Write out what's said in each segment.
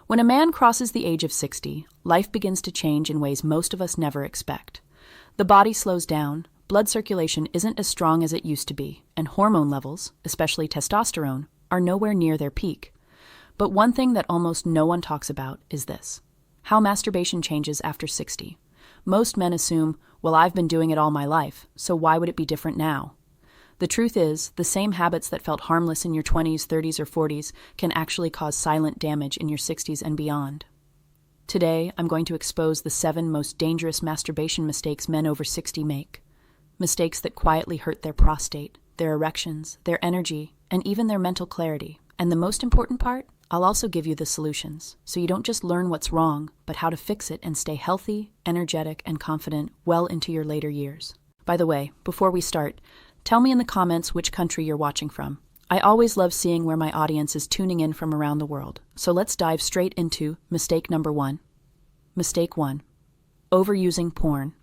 When a man crosses the age of 60, life begins to change in ways most of us never expect. The body slows down, blood circulation isn't as strong as it used to be, and hormone levels, especially testosterone, are nowhere near their peak. But one thing that almost no one talks about is this: how masturbation changes after 60. Most men assume, well, I've been doing it all my life, so why would it be different now? The truth is, the same habits that felt harmless in your 20s, 30s, or 40s can actually cause silent damage in your 60s and beyond. Today, I'm going to expose the 7 most dangerous masturbation mistakes men over 60 make. Mistakes that quietly hurt their prostate, their erections, their energy, and even their mental clarity. And the most important part? I'll also give you the solutions, so you don't just learn what's wrong, but how to fix it and stay healthy, energetic, and confident well into your later years. By the way, before we start, tell me in the comments which country you're watching from. I always love seeing where my audience is tuning in from around the world. So let's dive straight into mistake number 1. Mistake 1. Overusing porn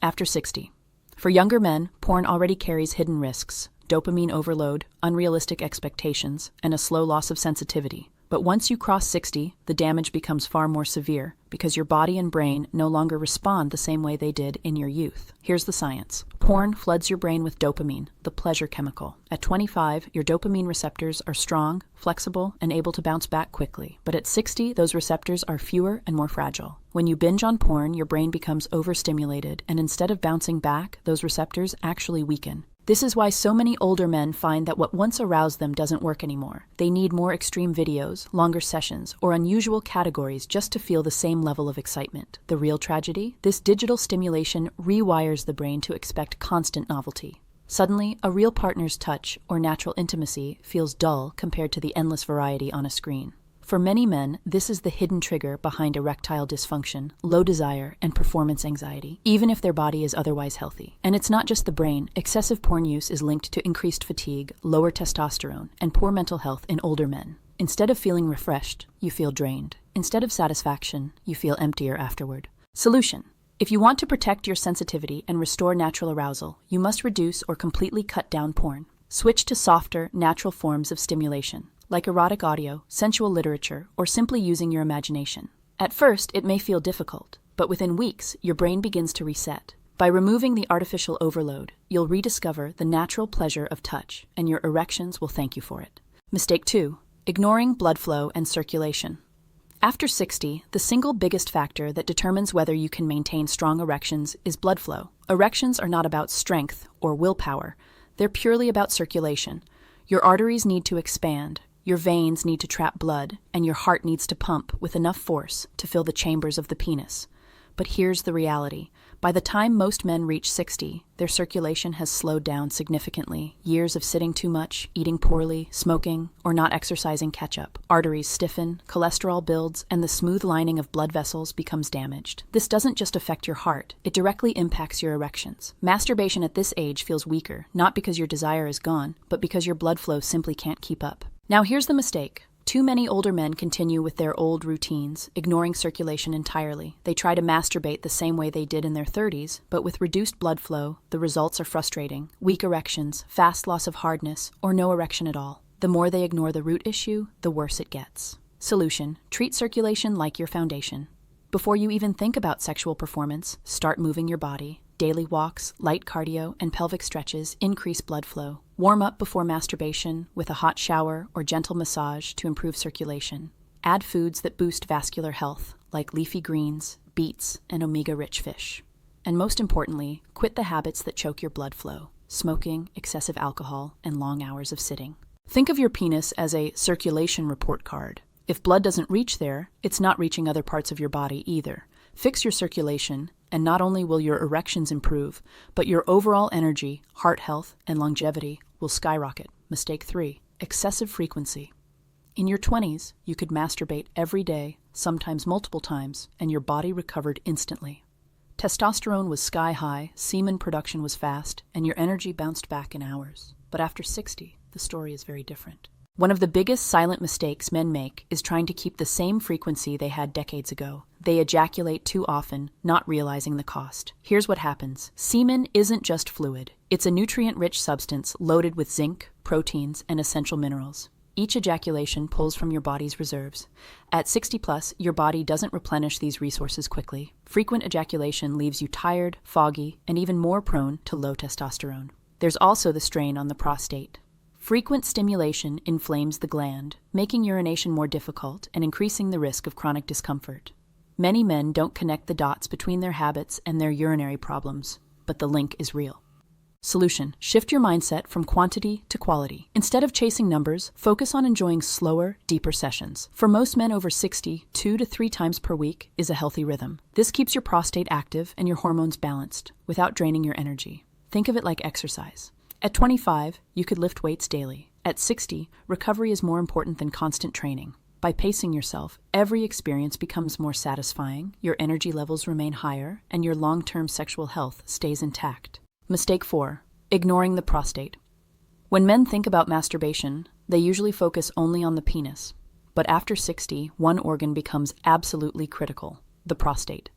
after 60. For younger men, porn already carries hidden risks: dopamine overload, unrealistic expectations, and a slow loss of sensitivity. But once you cross 60, the damage becomes far more severe because your body and brain no longer respond the same way they did in your youth. Here's the science. Porn floods your brain with dopamine, the pleasure chemical. At 25, your dopamine receptors are strong, flexible, and able to bounce back quickly. But at 60, those receptors are fewer and more fragile. When you binge on porn, your brain becomes overstimulated, and instead of bouncing back, those receptors actually weaken. This is why so many older men find that what once aroused them doesn't work anymore. They need more extreme videos, longer sessions, or unusual categories just to feel the same level of excitement. The real tragedy? This digital stimulation rewires the brain to expect constant novelty. Suddenly, a real partner's touch or natural intimacy feels dull compared to the endless variety on a screen. For many men, this is the hidden trigger behind erectile dysfunction, low desire, and performance anxiety, even if their body is otherwise healthy. And it's not just the brain. Excessive porn use is linked to increased fatigue, lower testosterone, and poor mental health in older men. Instead of feeling refreshed, you feel drained. Instead of satisfaction, you feel emptier afterward. Solution: if you want to protect your sensitivity and restore natural arousal, you must reduce or completely cut down porn. Switch to softer, natural forms of stimulation, like erotic audio, sensual literature, or simply using your imagination. At first, it may feel difficult, but within weeks, your brain begins to reset. By removing the artificial overload, you'll rediscover the natural pleasure of touch, and your erections will thank you for it. Mistake 2. Ignoring blood flow and circulation. After 60, the single biggest factor that determines whether you can maintain strong erections is blood flow. Erections are not about strength or willpower. They're purely about circulation. Your arteries need to expand, your veins need to trap blood, and your heart needs to pump with enough force to fill the chambers of the penis. But here's the reality. By the time most men reach 60, their circulation has slowed down significantly. Years of sitting too much, eating poorly, smoking, or not exercising catch up. Arteries stiffen, cholesterol builds, and the smooth lining of blood vessels becomes damaged. This doesn't just affect your heart, it directly impacts your erections. Masturbation at this age feels weaker, not because your desire is gone, but because your blood flow simply can't keep up. Now here's the mistake. Too many older men continue with their old routines, ignoring circulation entirely. They try to masturbate the same way they did in their 30s, but with reduced blood flow, the results are frustrating. Weak erections, fast loss of hardness, or no erection at all. The more they ignore the root issue, the worse it gets. Solution: treat circulation like your foundation. Before you even think about sexual performance, start moving your body. Daily walks, light cardio, and pelvic stretches increase blood flow. Warm up before masturbation with a hot shower or gentle massage to improve circulation. Add foods that boost vascular health, like leafy greens, beets, and omega-rich fish. And most importantly, quit the habits that choke your blood flow: smoking, excessive alcohol, and long hours of sitting. Think of your penis as a circulation report card. If blood doesn't reach there, it's not reaching other parts of your body either. Fix your circulation, and not only will your erections improve, but your overall energy, heart health, and longevity will skyrocket. Mistake 3. Excessive frequency. In your 20s, you could masturbate every day, sometimes multiple times, and your body recovered instantly. Testosterone was sky high, semen production was fast, and your energy bounced back in hours. But after 60, the story is very different. One of the biggest silent mistakes men make is trying to keep the same frequency they had decades ago. They ejaculate too often, not realizing the cost. Here's what happens. Semen isn't just fluid. It's a nutrient-rich substance loaded with zinc, proteins, and essential minerals. Each ejaculation pulls from your body's reserves. At 60 plus, your body doesn't replenish these resources quickly. Frequent ejaculation leaves you tired, foggy, and even more prone to low testosterone. There's also the strain on the prostate. Frequent stimulation inflames the gland, making urination more difficult and increasing the risk of chronic discomfort. Many men don't connect the dots between their habits and their urinary problems, but the link is real. Solution: shift your mindset from quantity to quality. Instead of chasing numbers, focus on enjoying slower, deeper sessions. For most men over 60, 2 to 3 times per week is a healthy rhythm. This keeps your prostate active and your hormones balanced without draining your energy. Think of it like exercise. At 25, you could lift weights daily. At 60, recovery is more important than constant training. By pacing yourself, every experience becomes more satisfying, your energy levels remain higher, and your long-term sexual health stays intact. Mistake 4. Ignoring the prostate. When men think about masturbation, they usually focus only on the penis. But after 60, one organ becomes absolutely critical: the prostate.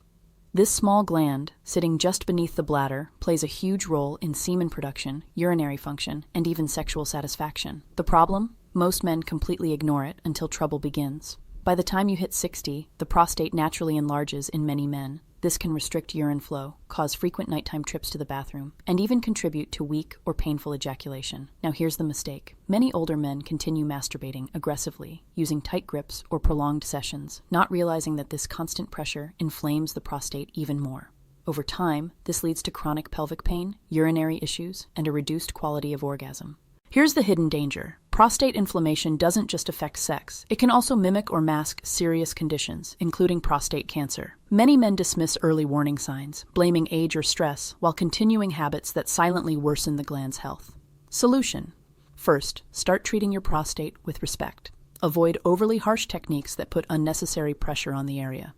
This small gland, sitting just beneath the bladder, plays a huge role in semen production, urinary function, and even sexual satisfaction. The problem? Most men completely ignore it until trouble begins. By the time you hit 60, the prostate naturally enlarges in many men. This can restrict urine flow, cause frequent nighttime trips to the bathroom, and even contribute to weak or painful ejaculation. Now here's the mistake. Many older men continue masturbating aggressively, using tight grips or prolonged sessions, not realizing that this constant pressure inflames the prostate even more. Over time, this leads to chronic pelvic pain, urinary issues, and a reduced quality of orgasm. Here's the hidden danger. Prostate inflammation doesn't just affect sex. It can also mimic or mask serious conditions, including prostate cancer. Many men dismiss early warning signs, blaming age or stress, while continuing habits that silently worsen the gland's health. Solution: first, start treating your prostate with respect. Avoid overly harsh techniques that put unnecessary pressure on the area.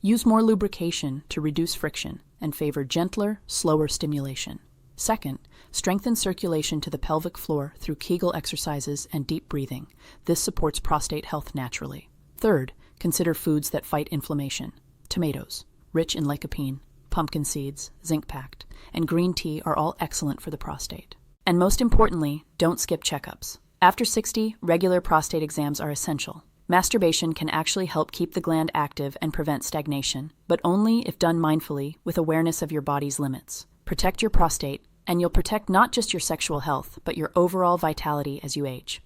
Use more lubrication to reduce friction and favor gentler, slower stimulation. Second, strengthen circulation to the pelvic floor through Kegel exercises and deep breathing. This supports prostate health naturally. Third, consider foods that fight inflammation. Tomatoes, rich in lycopene, pumpkin seeds, zinc-packed, and green tea are all excellent for the prostate. And most importantly, don't skip checkups. After 60, regular prostate exams are essential. Masturbation can actually help keep the gland active and prevent stagnation, but only if done mindfully with awareness of your body's limits. Protect your prostate, and you'll protect not just your sexual health, but your overall vitality as you age.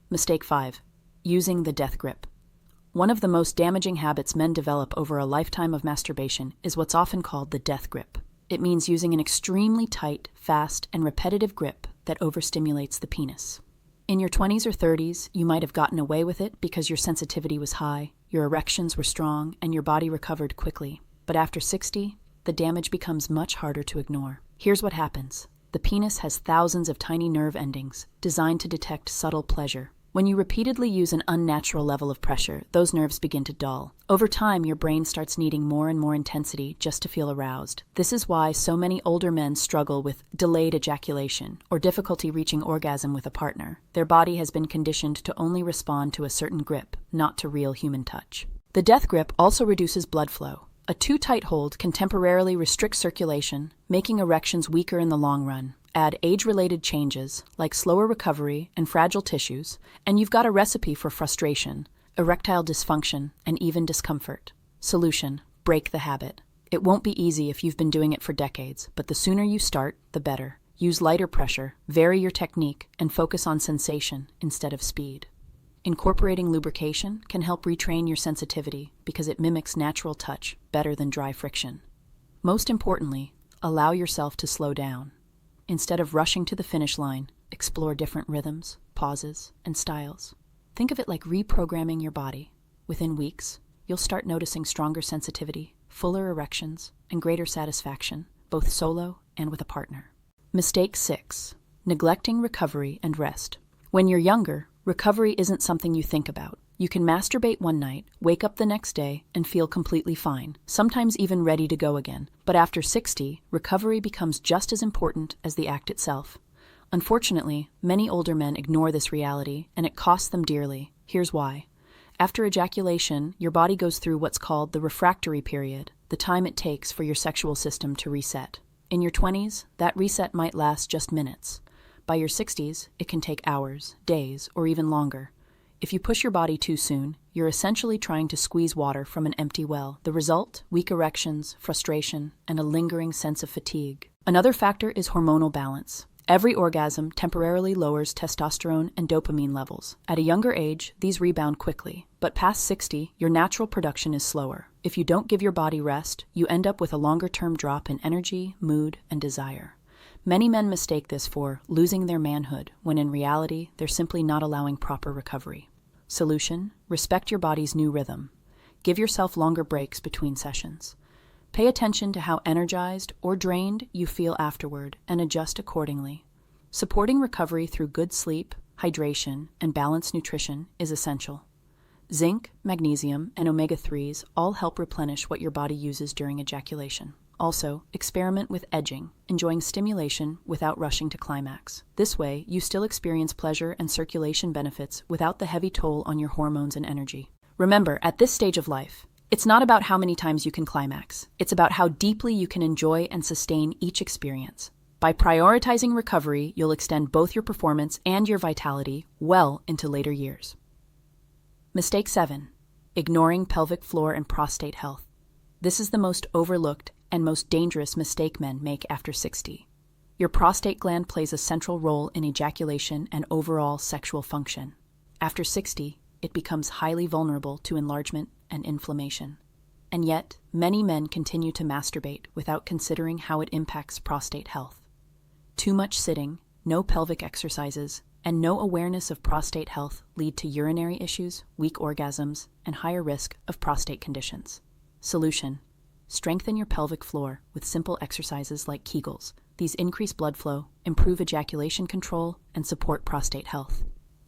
Mistake 5. Using the death grip. One of the most damaging habits men develop over a lifetime of masturbation is what's often called the death grip. It means using an extremely tight, fast, and repetitive grip that overstimulates the penis. In your 20s or 30s, you might have gotten away with it because your sensitivity was high, your erections were strong, and your body recovered quickly. But after 60, the damage becomes much harder to ignore. Here's what happens. The penis has thousands of tiny nerve endings designed to detect subtle pleasure. When you repeatedly use an unnatural level of pressure, those nerves begin to dull. Over time, your brain starts needing more and more intensity just to feel aroused. This is why so many older men struggle with delayed ejaculation or difficulty reaching orgasm with a partner. Their body has been conditioned to only respond to a certain grip, not to real human touch. The death grip also reduces blood flow. A too tight hold can temporarily restrict circulation, making erections weaker in the long run. Add age-related changes, like slower recovery and fragile tissues, and you've got a recipe for frustration, erectile dysfunction, and even discomfort. Solution: break the habit. It won't be easy if you've been doing it for decades, but the sooner you start, the better. Use lighter pressure, vary your technique, and focus on sensation instead of speed. Incorporating lubrication can help retrain your sensitivity because it mimics natural touch better than dry friction. Most importantly, allow yourself to slow down. Instead of rushing to the finish line, explore different rhythms, pauses, and styles. Think of it like reprogramming your body. Within weeks, you'll start noticing stronger sensitivity, fuller erections, and greater satisfaction, both solo and with a partner. Mistake 6. Neglecting recovery and rest. When you're younger, recovery isn't something you think about. You can masturbate one night, wake up the next day, and feel completely fine, sometimes even ready to go again. But after 60, recovery becomes just as important as the act itself. Unfortunately, many older men ignore this reality, and it costs them dearly. Here's why. After ejaculation, your body goes through what's called the refractory period, the time it takes for your sexual system to reset. In your 20s, that reset might last just minutes. By your 60s, it can take hours, days, or even longer. If you push your body too soon, you're essentially trying to squeeze water from an empty well. The result? Weak erections, frustration, and a lingering sense of fatigue. Another factor is hormonal balance. Every orgasm temporarily lowers testosterone and dopamine levels. At a younger age, these rebound quickly, but past 60, your natural production is slower. If you don't give your body rest, you end up with a longer-term drop in energy, mood, and desire. Many men mistake this for losing their manhood, when in reality, they're simply not allowing proper recovery. Solution: respect your body's new rhythm. Give yourself longer breaks between sessions. Pay attention to how energized or drained you feel afterward and adjust accordingly. Supporting recovery through good sleep, hydration, and balanced nutrition is essential. Zinc, magnesium, and omega-3s all help replenish what your body uses during ejaculation. Also, experiment with edging, enjoying stimulation without rushing to climax. This way, you still experience pleasure and circulation benefits without the heavy toll on your hormones and energy. Remember, at this stage of life, it's not about how many times you can climax. It's about how deeply you can enjoy and sustain each experience. By prioritizing recovery, you'll extend both your performance and your vitality well into later years. Mistake 7. Ignoring pelvic floor and prostate health. This is the most overlooked and most dangerous mistake men make after 60. Your prostate gland plays a central role in ejaculation and overall sexual function. After 60, it becomes highly vulnerable to enlargement and inflammation. And yet, many men continue to masturbate without considering how it impacts prostate health. Too much sitting, no pelvic exercises, and no awareness of prostate health lead to urinary issues, weak orgasms, and higher risk of prostate conditions. Solution: strengthen your pelvic floor with simple exercises like Kegels. These increase blood flow, improve ejaculation control, and support prostate health.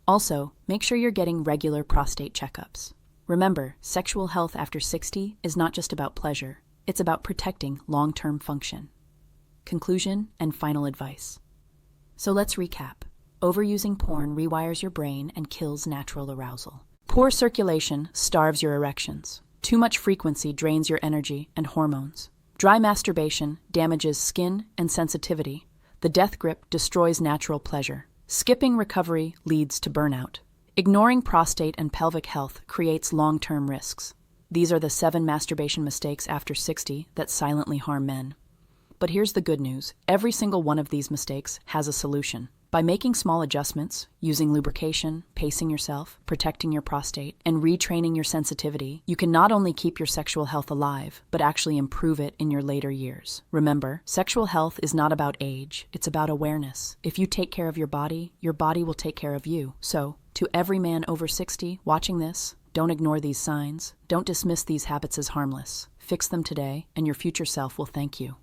Also, make sure you're getting regular prostate checkups. Remember, sexual health after 60 is not just about pleasure, it's about protecting long-term function. Conclusion and final advice. So let's recap. Overusing porn rewires your brain and kills natural arousal. Poor circulation starves your erections. Too much frequency drains your energy and hormones. Dry masturbation damages skin and sensitivity. The death grip destroys natural pleasure. Skipping recovery leads to burnout. Ignoring prostate and pelvic health creates long-term risks. These are the 7 masturbation mistakes after 60 that silently harm men. But here's the good news. Every single one of these mistakes has a solution. By making small adjustments, using lubrication, pacing yourself, protecting your prostate, and retraining your sensitivity, you can not only keep your sexual health alive, but actually improve it in your later years. Remember, sexual health is not about age, it's about awareness. If you take care of your body will take care of you. So, to every man over 60 watching this, don't ignore these signs. Don't dismiss these habits as harmless. Fix them today, and your future self will thank you.